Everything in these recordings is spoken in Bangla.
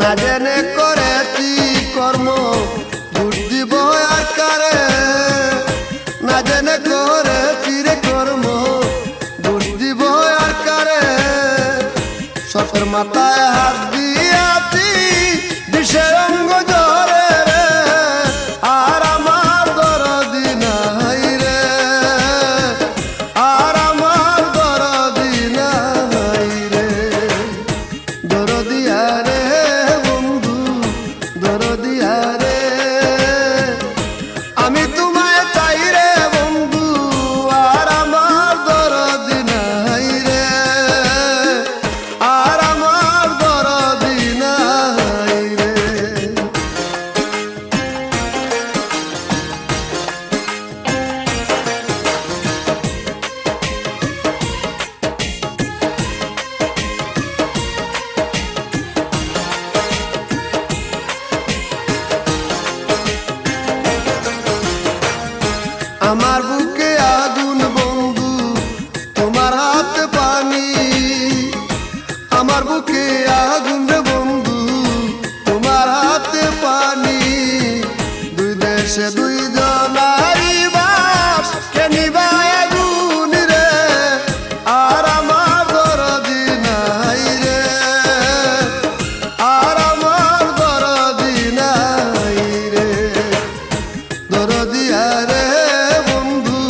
না জেনে করেছি কর্ম দোষ দিব আর কারে না জেনে করেছি রে কর্ম দোষ দিব আর কারে সতের মাথায় হাত দিয়াছি বিষের অঙ্গ জ্বরে রে আর আমার দরদি নাই রে আর আমার দরদি নাই রে দরদিয়া রে বন্ধু দরদিয়া রে আমি তোমায় চাই রে বন্ধু আর আমার দরদি নাই রে আর আমার দরদি নাই রে আমার বুকে আগুন বন্ধু তোমার হাতে পানি আমার বুকে আগুন রে বন্ধু তোমার হাতে পানি দুই দেশে দুই জনারি বাস কে নিবায় আগুন রে আর আমার দরদি নাই রে আর আমার দরদি নাই রে দরদিয়া রে বন্ধু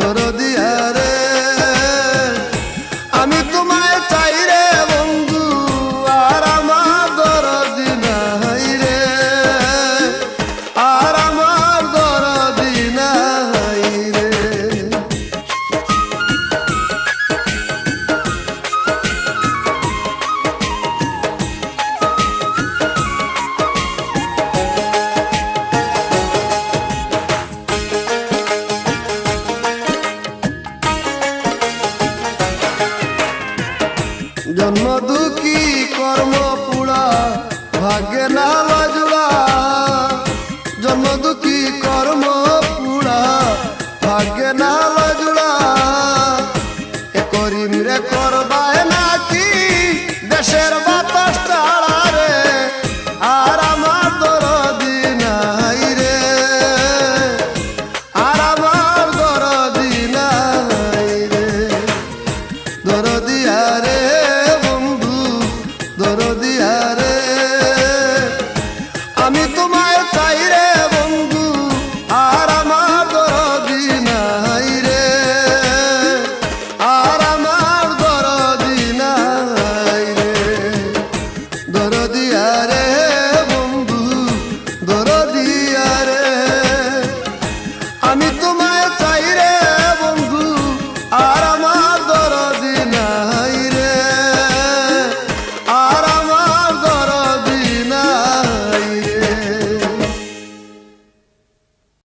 দরদিয়া রে আমি তোমায় চাই রে বন্ধু আর আমার দরদি নাই রে আর আমার দরদি নাই রে জন্ম দুঃখী কর্ম পুরা ভাগ্যে না লাজুড়া জন্ম দুঃখী কর্ম পুরা ভাগ্যে না লাজুড়া এ করিম রে করবায় নাকি দেশের বাতাস ছাড়া রে আর আমার দরদি নাই রে আর আমার দরদি নাই রে দরদিয়া রে বন্ধু দরদিয়া রে